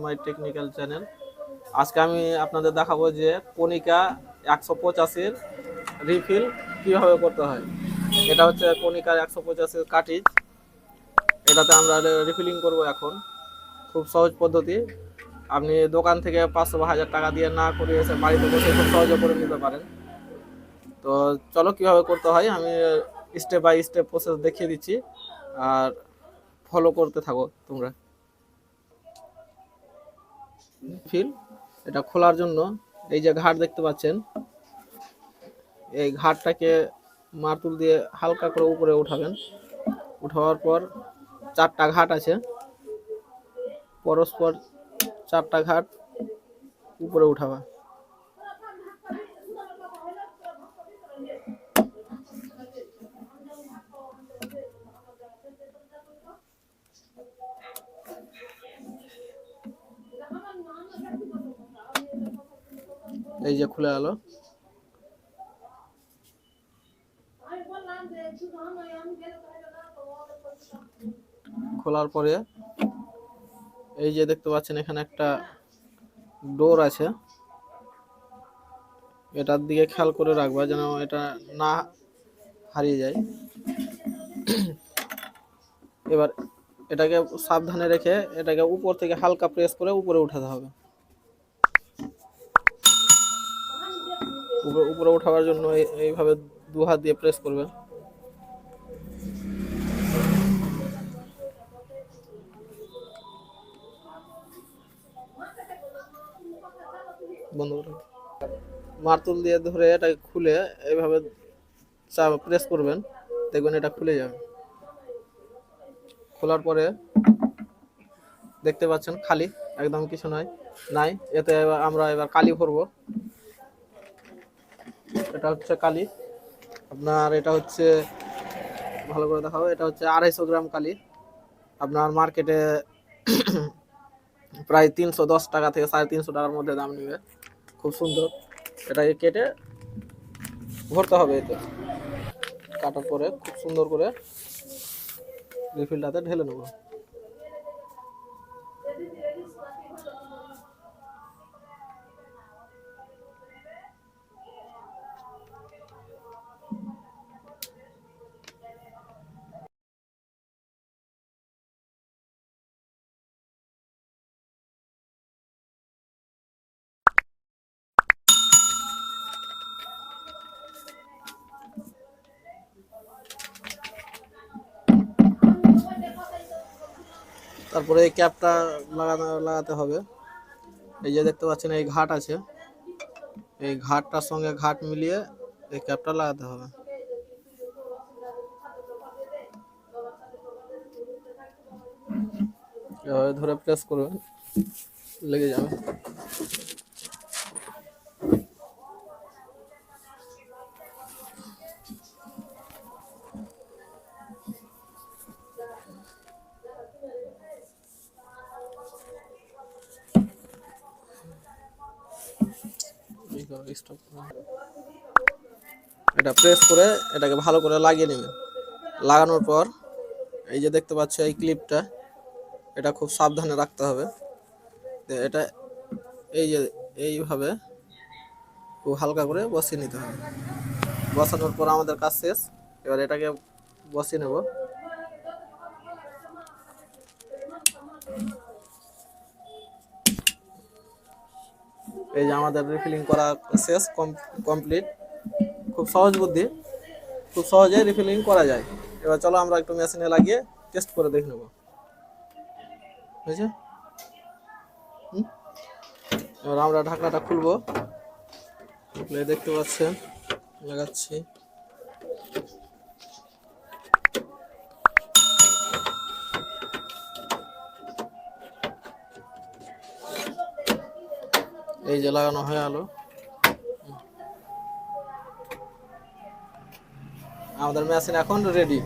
মাই technical channel. আজকে আমি আপনাদের দেখাবো যে কনিকা 185 রিফিল কিভাবে করতে হয়। এটা হচ্ছে কনিকার 185 কাটিজ, এটাতে আমরা রিফিলিং করব এখন। খুব সহজ পদ্ধতি, আপনি দোকান থেকে 500 বা 1000 টাকা দিয়ে না করে এসে বাড়িতে বসে খুব সহজে করে নিতে পারেন। তো চলো কিভাবে করতে হয় আমি স্টেপ বাই স্টেপ প্রসেস দেখিয়ে দিচ্ছি, আর ফলো করতে থাকো তোমরা। ফিল এটা খোলার জন্য এই যে ঘাট দেখতে পাচ্ছেন, এই ঘাটটাকে মারতুল দিয়ে হালকা করে উপরে উঠাবেন। উঠাবার পর 4টা ঘাট আছে, পরস্পর 4টা ঘাট উপরে উঠাবা। এই যে খুলে গেল। খোলার পরে এই যে দেখতে পাচ্ছেন এখানে একটা ডোর আছে, এটার দিকে খেয়াল করে রাখবা যেন এটা না হারিয়ে যায়। এবার এটাকে সাবধানে রেখে এটাকে উপর থেকে হালকা প্রেস করে উপরে উঠাতে হবে। উপরে উঠাবার জন্য এইভাবে 2 হাত দিয়ে প্রেস করবেন। বন্ধ করে মারতুল দিয়ে ধরে এটাকে খুলে এইভাবে প্রেস করবেন, দেখবেন এটা খুলে যাবে। খোলার পরে দেখতে পাচ্ছেন খালি, একদম কিছু নাই। এতে আমরা এবার কালি ভরবো। এটা হচ্ছে কালি আপনার, এটা হচ্ছে ভালো করে দেখাবো, এটা হচ্ছে 250 গ্রাম কালি। আপনার মার্কেটে প্রায় 310 টাকা থেকে 350 টাকার মধ্যে দাম নেবে। খুব সুন্দর, এটাকে কেটে ভরতে হবে। এতে কাটার পরে খুব সুন্দর করে রিফিলটাতে ঢেলে নেব। তারপরে এই ক্যাপটা লাগাতে হবে। এই যে দেখতে পাচ্ছেন এই ঘাট আছে, এই ঘাটটার সঙ্গে ঘাট মিলিয়ে এই ক্যাপটা লাগাতে হবে। এভাবে ধরে প্রেস করবেন, লেগে যাবে। এটা প্রেস করে এটাকে ভালো করে লাগিয়ে নেবেন। লাগানোর পর এই যে দেখতে পাচ্ছ এই ক্লিপটা, এটা খুব সাবধানে রাখতে হবে। এটা এই যে এইভাবে খুব হালকা করে বসিয়ে নিতে হবে। বসানোর পর আমাদের কাজ শেষ। এবার এটাকে বসিয়ে নেব। এই যে আমাদের রিফিলিং করা শেষ, কমপ্লিট। খুব সহজ বুদ্ধি, খুব সহজে রিফিলিং করা যায়। এবার চলো আমরা একটু মেশিনে লাগিয়ে টেস্ট করে দেখে নেব, বুঝেছে? এবার আমরা ঢাকনাটা খুলবো, দেখতে পাচ্ছেন লাগাচ্ছি। এই যে লাগানো হয়ে গেল, আমাদের মেশিন এখন রেডি।